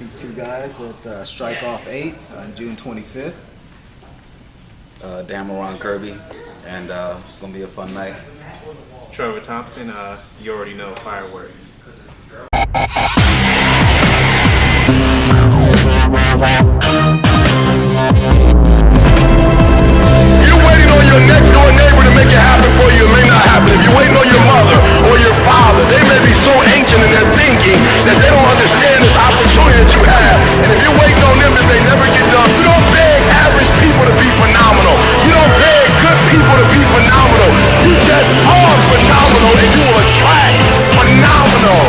these two guys at Strike Off 8 on June 25th. Dameron, Kirby, and it's going to be a fun night. Trevor, Thompson, you already know, fireworks. You're waiting on your next door neighbor to make it happen for you. It may not happen. If you're waiting on your mother or your father, they may be so ancient in their thinking that they don't understand this opportunity that you have. And if you're waiting on them, that they never get done. You don't beg average people to be phenomenal. You don't beg good people to be phenomenal. You just are phenomenal, and you will attract phenomenal.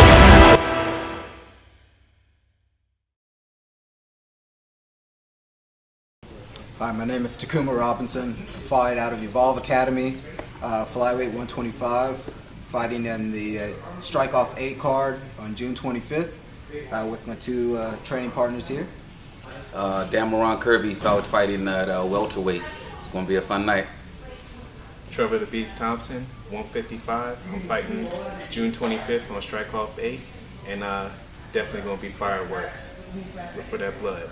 Hi, my name is Tacuma Robinson. I fight out of Evolve Academy, flyweight 125, fighting in the Strike Off 8 card on June 25th with my two training partners here. Dameron, Kirby, fighting at welterweight. It's going to be a fun night. Trevor the Beast Thompson, 155. I'm fighting June 25th on Strike Off 8, and definitely going to be fireworks for that blood.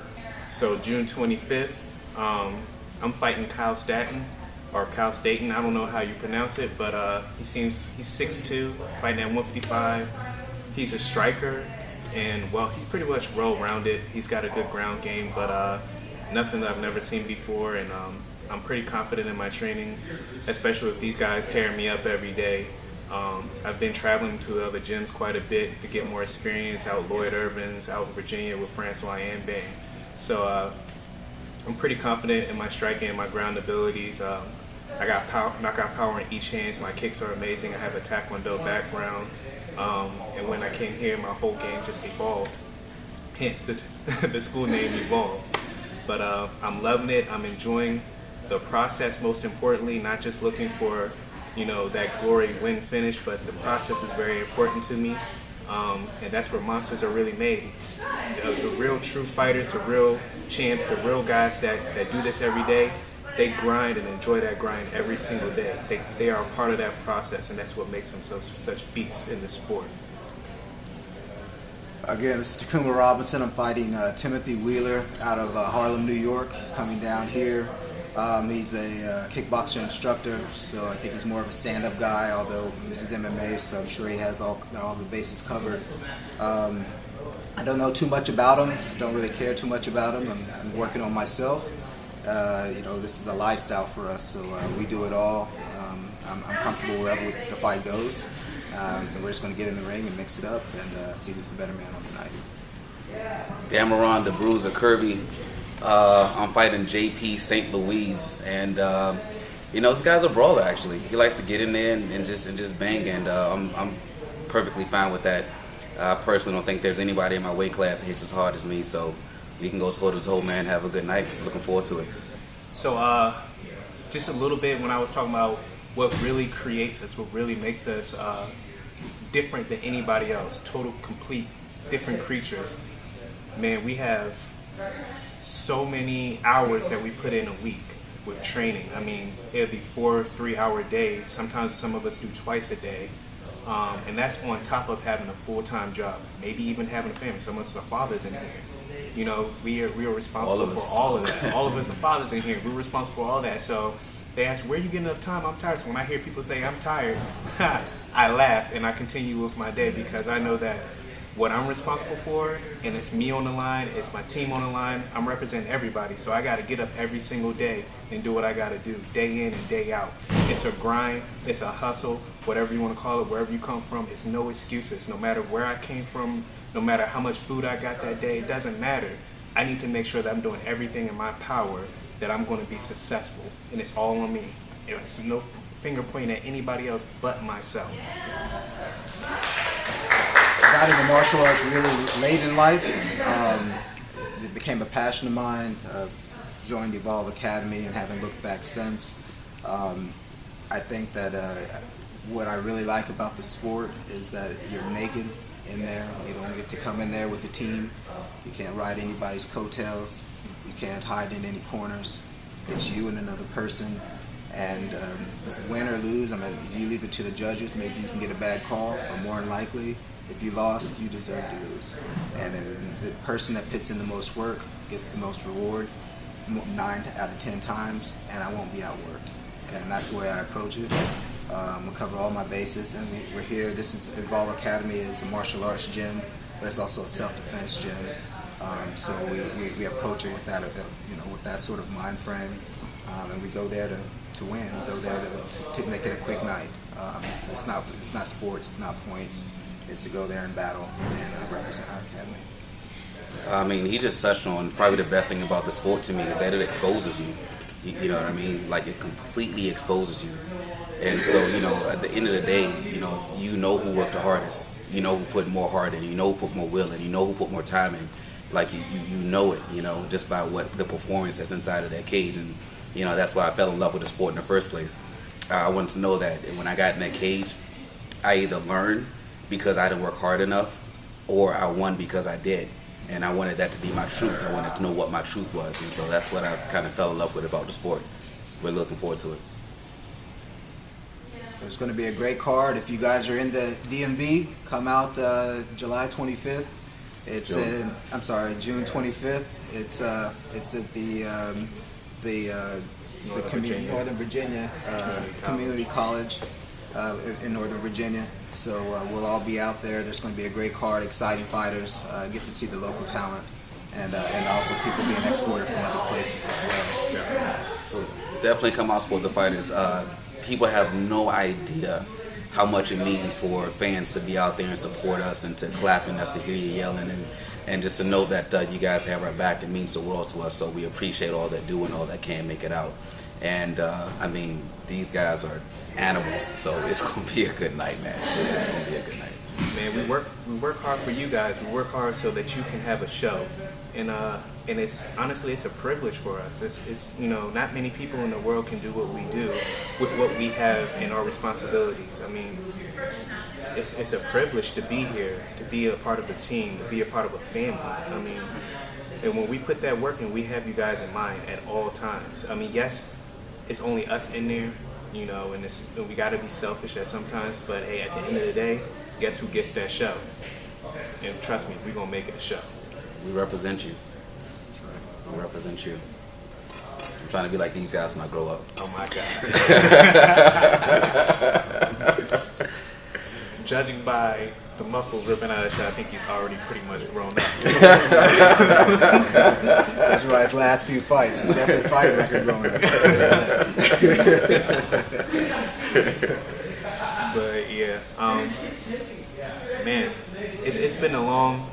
So June 25th, I'm fighting Kyle Staten, or Kyle Staten, I don't know how you pronounce it, but he's 6'2", fighting at 155. He's a striker, and well, he's pretty much well-rounded. He's got a good ground game, but nothing that I've never seen before, and I'm pretty confident in my training, especially with these guys tearing me up every day. I've been traveling to other gyms quite a bit to get more experience, out Lloyd Irvin's, out in Virginia with Francois Ambang. So I'm pretty confident in my striking and my ground abilities. I got knockout power in each hand. So my kicks are amazing. I have a Taekwondo background. And when I came here, my whole game just evolved. Hence the school name Evolve. But I'm loving it. I'm enjoying the process, most importantly, not just looking for, that glory win finish, but the process is very important to me. And that's where monsters are really made. The real true fighters, the real champs, the real guys that do this every day, they grind and enjoy that grind every single day. They are a part of that process, and that's what makes them such beasts in the sport. Again, this is Tacuma Robinson. I'm fighting Timothy Wheeler out of Harlem, New York. He's coming down here. He's a kickboxer instructor, so I think he's more of a stand-up guy, although this is MMA, so I'm sure he has all the bases covered. I don't know too much about him. Don't really care too much about him. I'm working on myself. This is a lifestyle for us, so we do it all. I'm comfortable wherever the fight goes, and we're just going to get in the ring and mix it up and see who's the better man on the night. Dameron, the Bruiser, Kirby. I'm fighting JP St. Louis, and this guy's a brawler. Actually, he likes to get in there and just bang, and I'm perfectly fine with that. I personally don't think there's anybody in my weight class that hits as hard as me, so we can go toe to toe, man. Have a good night. Looking forward to it. So, just a little bit when I was talking about what really creates us, what really makes us different than anybody else, total, complete, different creatures. Man, we have so many hours that we put in a week with training. I mean, it'll be 4 3-hour days. Sometimes some of us do twice a day. And that's on top of having a full-time job, maybe even having a family. Some of us are fathers in here. We are responsible for all of that. All of us are fathers in here. We're responsible for all that. So they ask, where you get enough time? I'm tired. So when I hear people say, I'm tired, I laugh and I continue with my day, because I know that what I'm responsible for, and it's me on the line, it's my team on the line, I'm representing everybody. So I got to get up every single day and do what I got to do, day in and day out. It's a grind, it's a hustle, whatever you want to call it, wherever you come from. It's no excuses. No matter where I came from, no matter how much food I got that day, it doesn't matter. I need to make sure that I'm doing everything in my power that I'm going to be successful, and it's all on me. It's no finger pointing at anybody else but myself. I got into martial arts really late in life. It became a passion of mine. Joined Evolve Academy and haven't looked back since. I think that what I really like about the sport is that you're naked in there. You don't get to come in there with the team. You can't ride anybody's coattails. You can't hide in any corners. It's you and another person. And win or lose, I mean, you leave it to the judges. Maybe you can get a bad call, or more than likely, If you lost, you deserve to lose. And the person that puts in the most work gets the most reward 9 out of 10 times, and I won't be outworked. And that's the way I approach it. We'll cover all my bases, and we're here. This is Evolve Academy. Is a martial arts gym, but it's also a self-defense gym. So we approach it with that, with that sort of mind frame, and we go there to win. We go there to make it a quick night. It's not sports. It's not points. It's to go there and battle and represent our academy. I mean, he just touched on probably the best thing about the sport to me is that it exposes you. You know what I mean? Like, it completely exposes you. And so, at the end of the day, you know who worked the hardest. You know who put more heart in. You know who put more will in. You know who put more time in. Like, you know it, just by what the performance that's inside of that cage. And, that's why I fell in love with the sport in the first place. I wanted to know that when I got in that cage, I either learned because I didn't work hard enough, or I won because I did. And I wanted that to be my truth. I wanted to know what my truth was. And so that's what I kind of fell in love with about the sport. We're looking forward to it. There's going to be a great card. If you guys are in the DMV, come out July 25th. It's June 25th. It's at the Northern Virginia Community College in Northern Virginia. So we'll all be out there. There's going to be a great card, exciting fighters. Get to see the local talent, and also people being exported from other places as well. Yeah. So definitely come out, support the fighters. People have no idea how much it means for fans to be out there and support us and to clapping us, to hear you yelling, and just to know that you guys have our back. It means the world to us. So we appreciate all that do and all that can make it out. And I mean, these guys are animals, so it's gonna be a good night, man. It's gonna be a good night. Man, we work hard for you guys. We work hard so that you can have a show, and it's honestly, it's a privilege for us. It's not many people in the world can do what we do with what we have in our responsibilities. I mean, it's a privilege to be here, to be a part of a team, to be a part of a family. I mean, and when we put that work in, we have you guys in mind at all times. I mean, yes, it's only us in there, and we got to be selfish at sometimes, but hey, at the end of the day, guess who gets that show? And trust me, we're going to make it a show. We represent you. We represent you. I'm trying to be like these guys when I grow up. Oh my God. Judging by the muscles ripping out of shot, I think he's already pretty much grown up. Judging by his last few fights, he's definitely fighting like a grown up. But yeah, man, it's been a long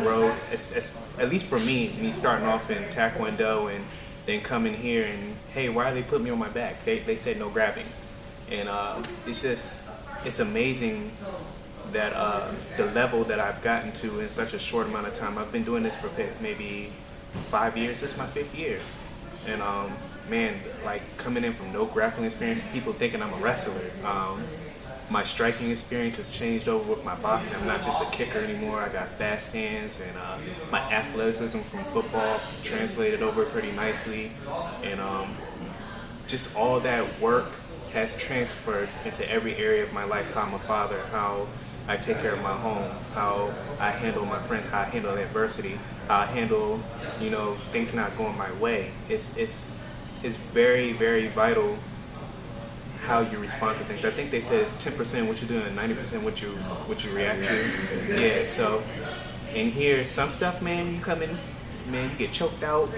road. It's at least for me starting off in Taekwondo and then coming here and hey, why they put me on my back? They said no grabbing, and it's amazing that the level that I've gotten to in such a short amount of time. I've been doing this for maybe 5 years. This is my 5th year, and man, like coming in from no grappling experience, people thinking I'm a wrestler. My striking experience has changed over with my boxing. I'm not just a kicker anymore. I got fast hands, and my athleticism from football translated over pretty nicely, and just all that work has transferred into every area of my life. How I'm a father, how I take care of my home, how I handle my friends, how I handle adversity, how I handle, things not going my way. It's very, very vital how you respond to things. I think they said it's 10% what you're doing and 90% what you react to. Yeah, so in here, some stuff, man, you come in, man, you get choked out,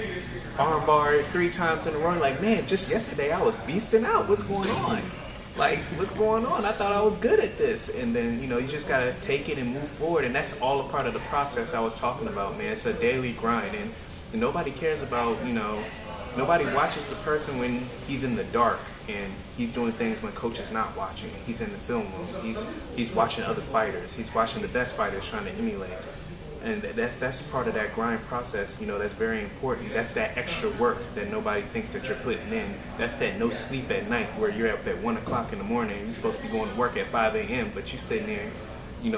arm barred 3 times in a row. Like, man, just yesterday I was beasting out. What's going on? Like, what's going on? I thought I was good at this. And then, you just got to take it and move forward. And that's all a part of the process I was talking about, man. It's a daily grind. And nobody cares about, nobody watches the person when he's in the dark and he's doing things when coach is not watching. He's in the film room. He's watching other fighters. He's watching the best fighters trying to emulate. And that's part of that grind process, that's very important. That's that extra work that nobody thinks that you're putting in. That's that no sleep at night where you're up at 1 o'clock in the morning. You're supposed to be going to work at 5 a.m., but you're sitting there,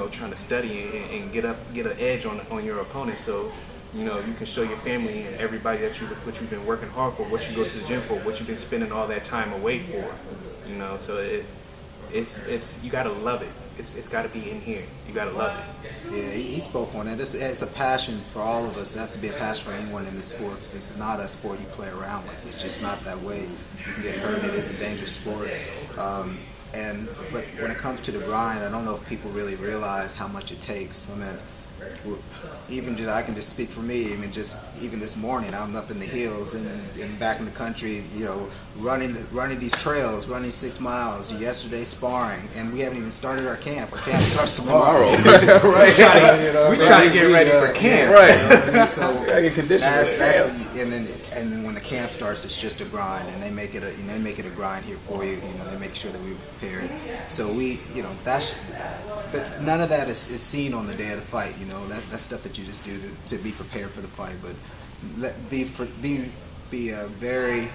trying to study and get an edge on your opponent. So, you can show your family and everybody what you've been working hard for, what you go to the gym for, what you've been spending all that time away for. So it's you gotta love it. it's got to be in here. You got to love it. Yeah, he spoke on it. It's a passion for all of us. It has to be a passion for anyone in this sport, because this is not a sport you play around with. It's just not that way. You can get hurt. It is a dangerous sport. But when it comes to the grind, I don't know if people really realize how much it takes. I mean, I can just speak for me. I mean, just even this morning, I'm up in the hills and back in the country, you know, running these trails, running 6 miles. Yesterday sparring, and we haven't even started our camp. Our camp starts tomorrow. Right. We trying to get ready for camp. Right. So and then when the camp starts, it's just a grind, and they make it a grind here for you. You know, they make sure that we're prepared. So but none of that is seen on the day of the fight. You know, that's stuff that you just do to be prepared for the fight. But be very,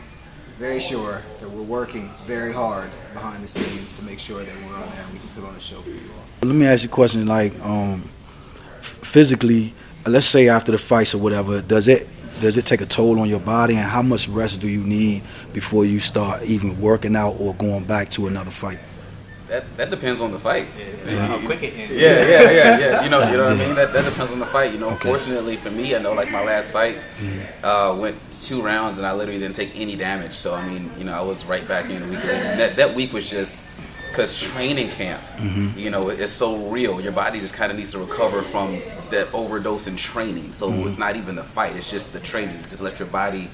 very sure that we're working very hard behind the scenes to make sure that we're on there and we can put on a show for you all. Let me ask you a question, like physically, let's say after the fights or whatever, does it take a toll on your body, and how much rest do you need before you start even working out or going back to another fight? That depends on the fight. How quick it ends. Yeah. You know what I mean? That depends on the fight. You know, Fortunately for me, I know like my last fight went 2 rounds and I literally didn't take any damage. So I mean, you know, I was right back in the week. That week was just because training camp, you know, it's so real. Your body just kind of needs to recover from that overdose in training. So it's not even the fight; it's just the training. Just let your body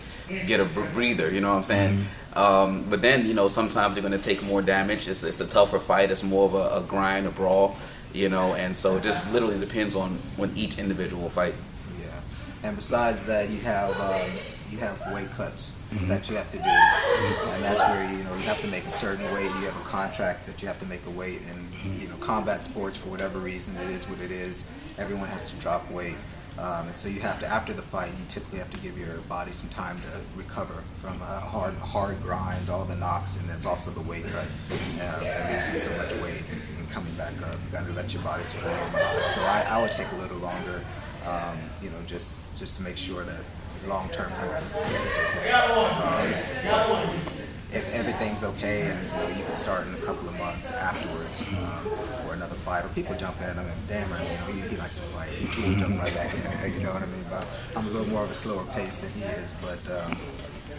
get a breather. You know what I'm saying? But then, you know, sometimes you're going to take more damage. It's a tougher fight. It's more of a grind, a brawl, you know, and so it just literally depends on when each individual fight. Yeah, and besides that, you have weight cuts that you have to do, and that's where you have to make a certain weight. You have a contract that you have to make a weight, and you know, combat sports, for whatever reason, it is what it is. Everyone has to drop weight. And so you have to, after the fight, you typically have to give your body some time to recover from a hard grind, all the knocks, and there's also the weight cut, and losing so much weight and coming back up. You got to let your body sort of normalize. So I would take a little longer, you know, just to make sure that long-term health is okay. If everything's okay, and you can start in a couple of months afterwards for another fight, or people jump in. I mean, Dameron, you know, he likes to fight. He will jump right back in there. You know what I mean? But I'm a little more of a slower pace than he is.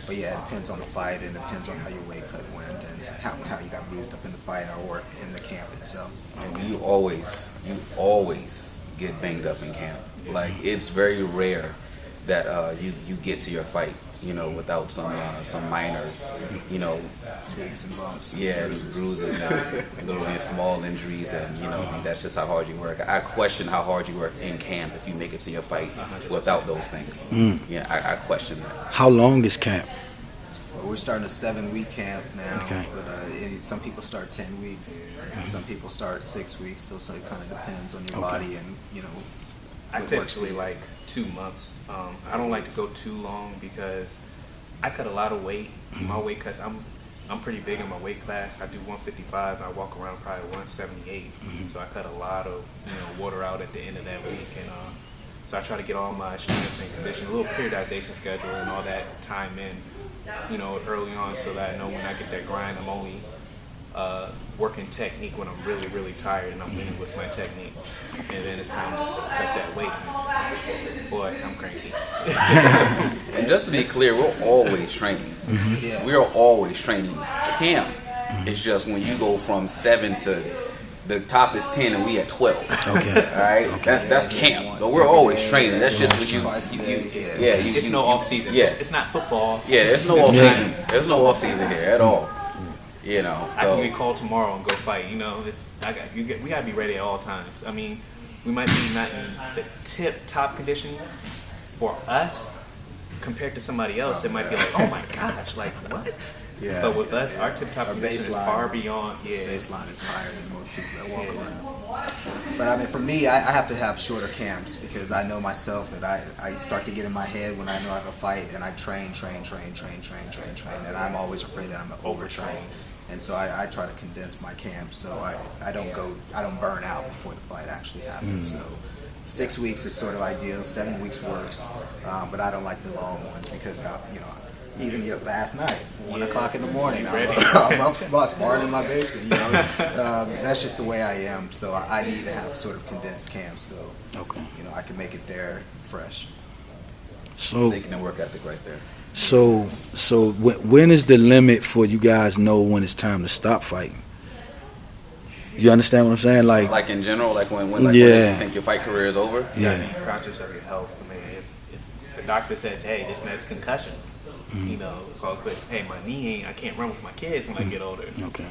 But yeah, it depends on the fight, and it depends on how your weight cut went and how you got bruised up in the fight or in the camp itself. Okay. You always get banged up in camp. Like, it's very rare that you get to your fight, you know, without some minor, you know, tweaks and bumps. Yeah, bruises and little small injuries, and you know, that's just how hard you work. I question how hard you work in camp if you make it to your fight without those things. Yeah, I question that. How long is camp? Well, we're starting a 7-week camp now, okay. But some people start 10 weeks, some people start 6 weeks. So it kind of depends on your body and you know. I typically like 2 months. I don't like to go too long because I cut a lot of weight. My weight cuts, I'm pretty big in my weight class. I do 155. I walk around probably 178. So I cut a lot of water out at the end of that week, and so I try to get all my strength and condition, a little periodization schedule, and all that time in, you know, early on, so that I know when I get that grind, I'm only working technique when I'm really, really tired and I'm winning with my technique. And then it's time to cut that weight. Boy, I'm cranky. And just to be clear, we're always training. Yeah. We are always training. Camp is just when you go from 7 to the top is 10 and we at 12. Okay. All right. Okay. That's camp. But we're always training. That's just when it's no off season. Yeah. It's not football. Yeah. There's no off season. There's no off season here at all. You know, so I can get called tomorrow and go fight. You know, we gotta be ready at all times. I mean, we might be not in the top condition for us compared to somebody else. It might be like, oh my gosh, like what? Yeah. But with us, our tip-top condition is far beyond. Yeah. Baseline is higher than most people that walk around. But I mean, for me, I have to have shorter camps because I know myself that I start to get in my head when I know I have a fight, and I train, and I'm always afraid that I'm going to overtrain. And so I try to condense my camp so I don't burn out before the fight actually happens. So 6 weeks is sort of ideal. 7 weeks works, but I don't like the long ones because Even last night, 1 o'clock in the morning, I'm up sparring in my basement. That's just the way I am. So I need to have sort of condensed camp, so I can make it there fresh. So taking the work ethic right there. So when is the limit for you guys know when it's time to stop fighting? You understand what I'm saying? Like in general, like when you think your fight career is over? Yeah. Be conscious of your health. I mean, if the doctor says, hey, this next concussion, call quick. Hey, my knee I can't run with my kids when I get older. Okay.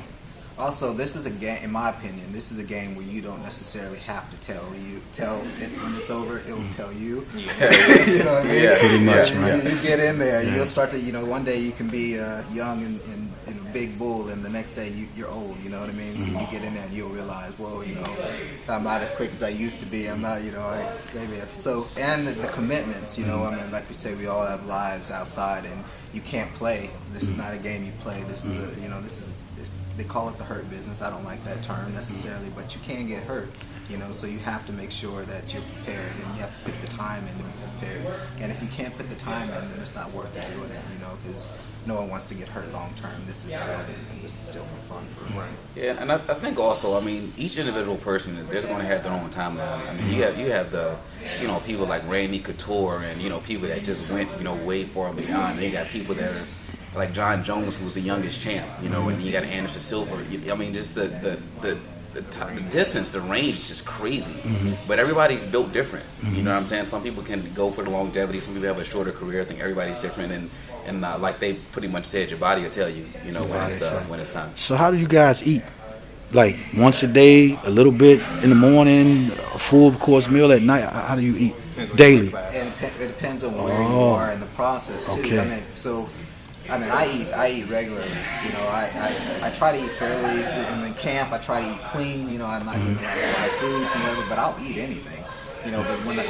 Also, this is a game, in my opinion, this is a game where you don't necessarily have to tell it when it's over, it will tell you. Yeah. You know what I mean? Yeah. Pretty much, right? You get in there, you'll start to, one day you can be young and a big bull, and the next day you're old, you know what I mean? So you get in there and you'll realize, whoa, I'm not as quick as I used to be. I'm not, and the commitments, I mean, like we say, we all have lives outside, and you can't play. This is not a game you play. This is they call it the hurt business. I don't like that term necessarily, but you can get hurt, so you have to make sure that you're prepared, and you have to put the time in to be prepared. And if you can't put the time in, then it's not worth it doing it, because no one wants to get hurt long term. This is still for fun for us. Yeah, and I think also, I mean, each individual person, they're going to have their own timeline. I mean, you have the, people like Randy Couture and, people that just went, way far and beyond. Then you got people that are like John Jones, who's the youngest champ, and you got Anderson Silva. I mean, just the distance, the range is just crazy. But everybody's built different. You know what I'm saying? Some people can go for the longevity. Some people have a shorter career. I think everybody's different. And like they pretty much said, your body will tell you, when it's time. So how do you guys eat? Like once a day, a little bit in the morning, a full course meal at night? How do you eat daily? It depends on where you are in the process too. Okay. I eat regularly. I try to eat fairly. In the camp, I try to eat clean. I'm not eating like foods and whatever, but I'll eat anything. But when the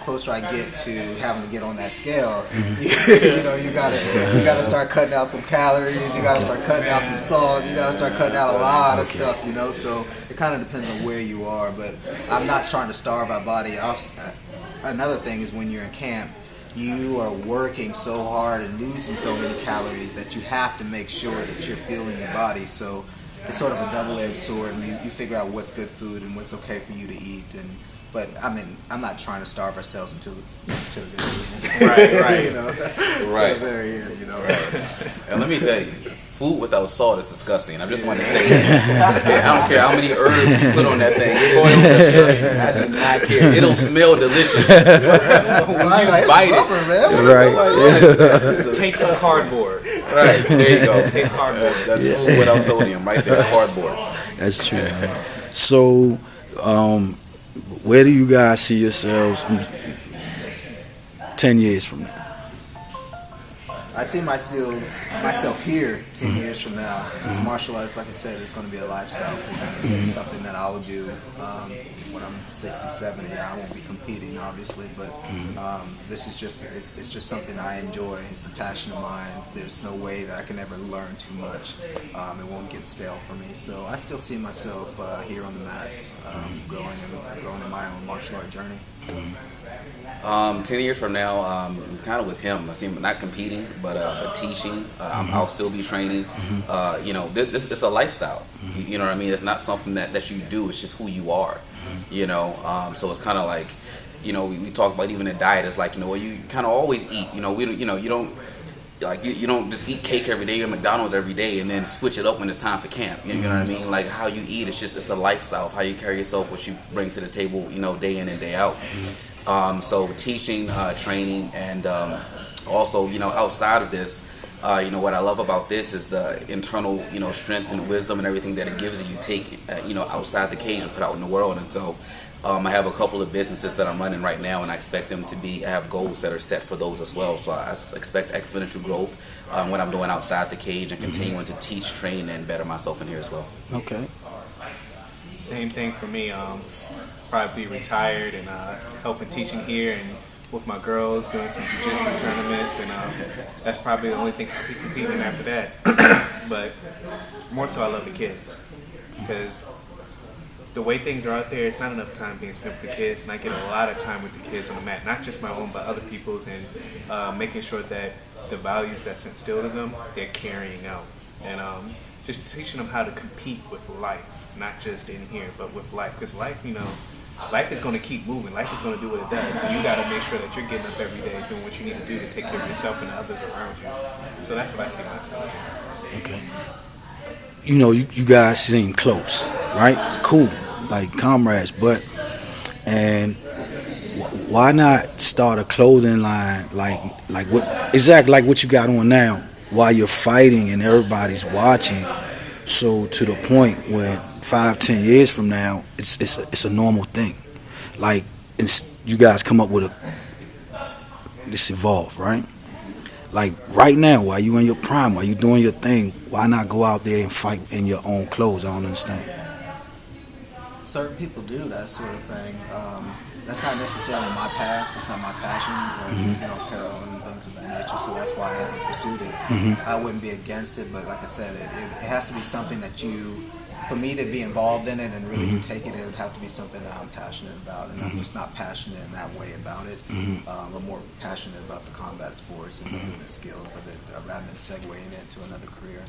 closer I get to having to get on that scale, you gotta start cutting out some calories. You gotta start cutting out some salt. You gotta start cutting out a lot of stuff. So it kind of depends on where you are. But I'm not trying to starve our body. Another thing is when you're in camp, you are working so hard and losing so many calories that you have to make sure that you're fueling your body. So it's sort of a double-edged sword, and you figure out what's good food and what's okay for you to eat. But I mean, I'm not trying to starve ourselves until the very end. Right. Right. To the very end, Right. And let me tell you, food without salt is disgusting. I just want to say, I don't care how many herbs you put on that thing. I do not care. It'll smell delicious. When you bite it. Right. Taste of cardboard. Right. There you go. Taste cardboard. That's food without sodium right there. Cardboard. That's true. So, where do you guys see yourselves 10 years from now? I see myself here 10 years from now. Because martial arts, like I said, is going to be a lifestyle for me. It's something that I will do when I'm 60, 70. I won't be competing, obviously, but this is it's just something I enjoy. It's a passion of mine. There's no way that I can ever learn too much. It won't get stale for me. So I still see myself here on the mats, growing in my own martial art journey. 10 years from now, kind of with him. I see him not competing, but teaching. I'll still be training. This it's a lifestyle. You know what I mean? It's not something that you do. It's just who you are. So it's kind of like, we talk about even the diet. It's like, you kind of always eat. You don't. Like you don't just eat cake every day or McDonald's every day and then switch it up when it's time for camp. You know what I mean? Like how you eat, it's a lifestyle of how you carry yourself, what you bring to the table, day in and day out. So teaching, training, and also, outside of this, what I love about this is the internal, strength and wisdom and everything that it gives you take, outside the cage and put out in the world. And so I have a couple of businesses that I'm running right now, and I expect them to I have goals that are set for those as well. So I expect exponential growth when I'm doing outside the cage and continuing to teach, train, and better myself in here as well. Okay. Same thing for me. Probably retired and helping teaching here and with my girls doing some jiu-jitsu tournaments, and that's probably the only thing I'll be competing after that. But more so, I love the kids because the way things are out there, it's not enough time being spent with the kids, and I get a lot of time with the kids on the mat, not just my own, but other people's, and making sure that the values that's instilled in them, they're carrying out. And just teaching them how to compete with life, not just in here, but with life. Because life, life is going to keep moving. Life is going to do what it does. So you got to make sure that you're getting up every day, doing what you need to do to take care of yourself and the others around you. So that's what I see myself. Okay. You guys seem close, right? It's cool, like comrades, and why not start a clothing line like what you got on now while you're fighting and everybody's watching? So to the point where 5-10 years from now, it's a normal thing. Like you guys come up with this evolve, right? Like right now, while you in your prime, while you doing your thing, why not go out there and fight in your own clothes? I don't understand. Certain people do that sort of thing. That's not necessarily my path. It's not my passion, apparel and things of that nature. So that's why I haven't pursued it. I wouldn't be against it, but like I said, it has to be something that for me to be involved in it and really to take it, it would have to be something that I'm passionate about. And I'm just not passionate in that way about it. I'm more passionate about the combat sports and the skills of it rather than segueing it to another career.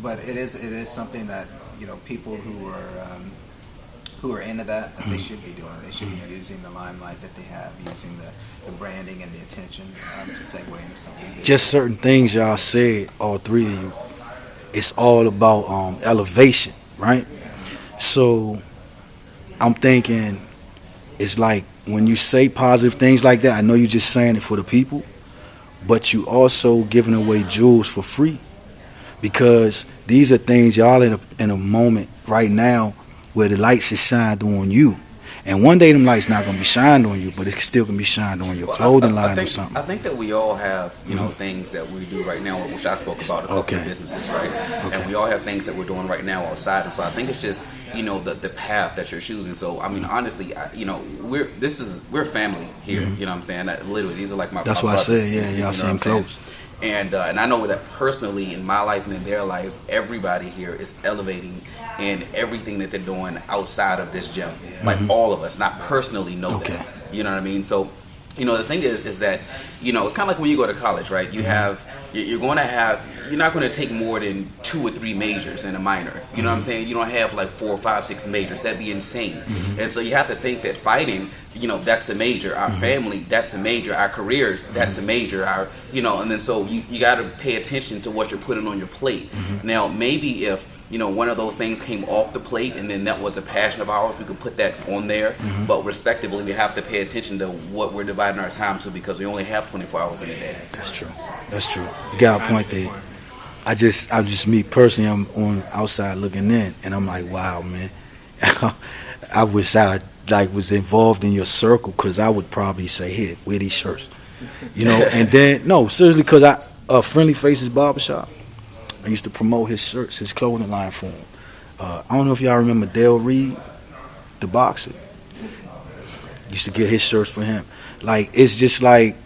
But it is something that people who are into that they should be doing. They should be using the limelight that they have, using the branding and the attention to segue into something big. Just certain things y'all said, all three of you, it's all about elevation, right? So I'm thinking it's like when you say positive things like that, I know you're just saying it for the people, but you also giving away jewels for free, because these are things y'all in a moment right now where the lights is shined on you. And one day them lights not going to be shined on you, but it still can be shined on your clothing line or something. I think that we all have, things that we do right now, which I spoke about a couple of businesses, right? Okay. And we all have things that we're doing right now outside. And so I think it's just, the path that you're choosing. So, I mean, honestly, we're family here. You know what I'm saying? Literally, these are like my That's my why brothers, I said, y'all seem close. And I know that personally in my life and in their lives, everybody here is elevating in everything that they're doing outside of this gym. Like all of us, not personally know that. You know what I mean? So, the thing is that, it's kind of like when you go to college, right? You're not going to take more than 2 or 3 majors in a minor. You know what I'm saying? You don't have like 4, 5, 6 majors. That'd be insane. And so you have to think that fighting, that's a major. Our family, that's a major. Our careers, that's a major. And then so you got to pay attention to what you're putting on your plate. Now, maybe if one of those things came off the plate and then that was a passion of ours, we could put that on there. But respectively, we have to pay attention to what we're dividing our time to, because we only have 24 hours in a day. That's true. You got a point there. I just me personally, I'm on outside looking in, and I'm like, wow, man. I wish I was involved in your circle, because I would probably say, here, wear these shirts. And then, no, seriously, because Friendly Faces Barbershop, I used to promote his shirts, his clothing line for him. I don't know if y'all remember Dale Reed, the boxer. Used to get his shirts for him. Like, it's just like,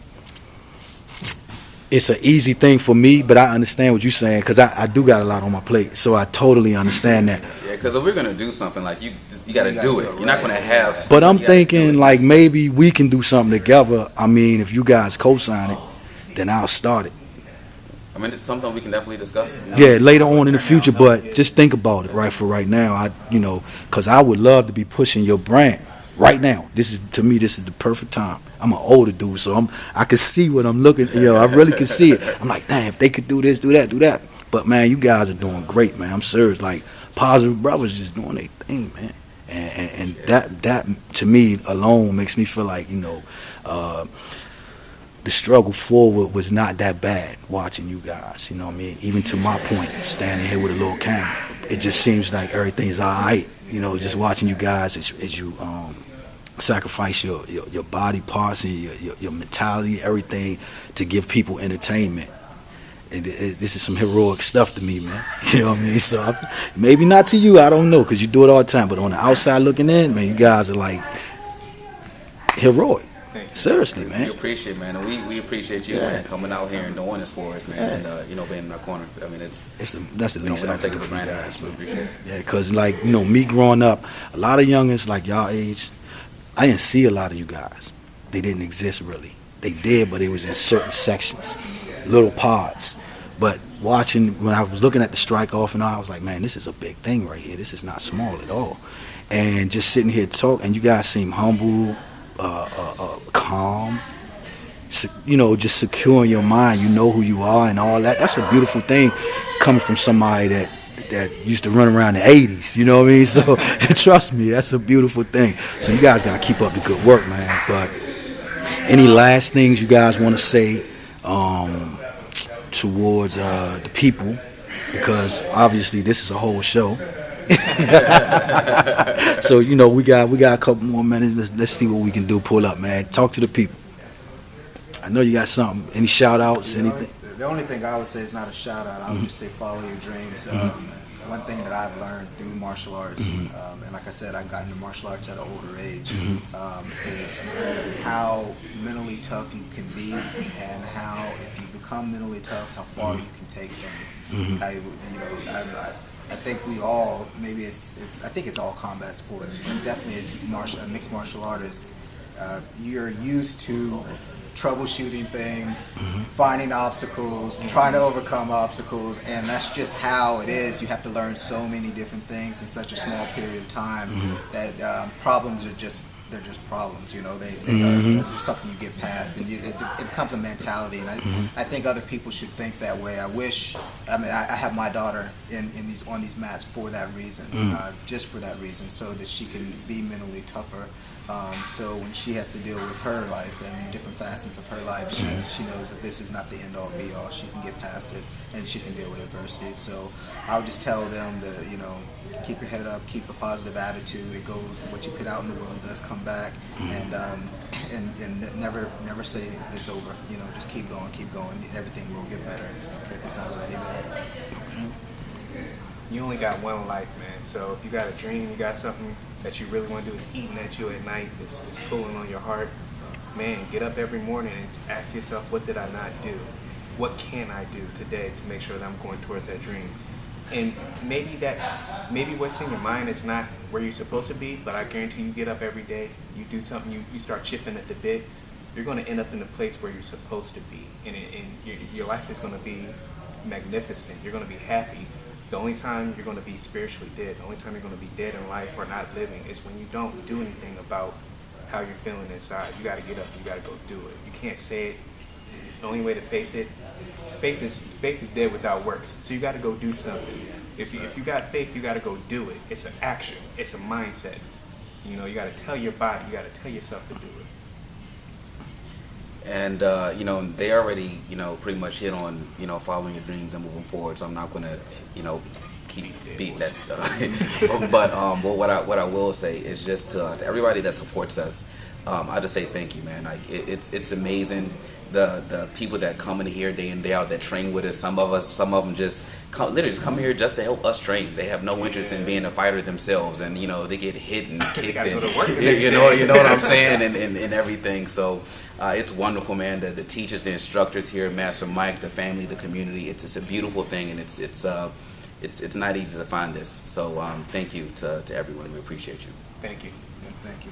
it's an easy thing for me, but I understand what you're saying, because I do got a lot on my plate, so I totally understand that. Yeah, because if we're going to do something, like, you got to do it. You're not going to have... But I'm thinking, like, maybe we can do something together. I mean, if you guys co-sign it, then I'll start it. I mean, it's something we can definitely discuss. Yeah, later on in the future, but just think about it, right? For right now, because I would love to be pushing your brand right now. This is the perfect time. I'm an older dude, so I can see what I'm looking. I really can see it. I'm like, damn, if they could do this, do that, do that. But man, you guys are doing great, man. I'm serious. Like, Positive Brothers just doing their thing, man. And that to me alone makes me feel like the struggle forward was not that bad watching you guys, you know what I mean? Even to my point, standing here with a little camera, it just seems like everything's all right, just watching you guys as you sacrifice your body parts and your mentality, everything to give people entertainment. And this is some heroic stuff to me, man. You know what I mean? So maybe not to you, I don't know, because you do it all the time, but on the outside looking in, man, you guys are like heroic. Seriously, man. We appreciate it, man. And we appreciate you coming out here and doing this for us, man. And being in our corner. I mean, that's the least I can do for you guys, man. Yeah, because me growing up, a lot of youngins like y'all age, I didn't see a lot of you guys. They didn't exist really. They did, but it was in certain sections. little pods. But watching, when I was looking at the strike off and all, I was like, man, this is a big thing right here. This is not small at all. And just sitting here talk, and you guys seem humble, calm, just secure in your mind. You know who you are and all that. That's a beautiful thing coming from somebody that used to run around the 80s, you know what I mean? So trust me, that's a beautiful thing. So you guys got to keep up the good work, man. But any last things you guys want to say towards the people, because obviously this is a whole show. So we got a couple more minutes. Let's see what we can do. Pull up, man. Talk to the people. I know you got something. Any shout outs? Anything? The only thing I would say is not a shout out. I would just say follow your dreams. One thing that I've learned through martial arts, and like I said, I got into martial arts at an older age, is how mentally tough you can be, and how if you become mentally tough, how far you can take things. I think we all, maybe I think it's all combat sports, but definitely as a mixed martial artist, you're used to troubleshooting things, finding obstacles, trying to overcome obstacles, and that's just how it is. You have to learn so many different things in such a small period of time that problems are just problems. They're just something you get past, and it becomes a mentality. And I think other people should think that way. I have my daughter on these mats for that reason, just for that reason, so that she can be mentally tougher. So when she has to deal with her life and different facets of her life, she knows that this is not the end-all be-all. She can get past it, and she can deal with adversity. So I would just tell them to, keep your head up, keep a positive attitude. It goes, what you put out in the world does come back, and never say it's over. Just keep going. Everything will get better if it's not already there. Okay. You only got one life, man. So if you got a dream, you got something that you really want to do, is eating at you at night, it's pulling on your heart, man, get up every morning and ask yourself, what did I not do? What can I do today to make sure that I'm going towards that dream? And maybe what's in your mind is not where you're supposed to be, but I guarantee you get up every day, you do something, you start chipping at the bit, you're going to end up in the place where you're supposed to be. And your life is going to be magnificent. You're going to be happy. The only time you're going to be spiritually dead, the only time you're going to be dead in life or not living, is when you don't do anything about how you're feeling inside. You got to get up, you got to go do it. You can't say it. The only way to face it, faith is dead without works. So you got to go do something. If you got faith, you got to go do it. It's an action. It's a mindset. You got to tell your body, you got to tell yourself to do it. And they already pretty much hit on following your dreams and moving forward. So I'm not gonna keep beating that stuff. But what I will say is just to everybody that supports us, I just say thank you, man. Like it's amazing the people that come in here day in day out that train with us. Some of them just literally just come here just to help us train. They have no interest in being a fighter themselves, and they get hit and kicked and you know what I'm saying, and everything. So it's wonderful, man. The teachers, the instructors here, Master Mike, the family, the community. It's a beautiful thing, and it's not easy to find this. So thank you to everyone. We appreciate you. Thank you. Thank you.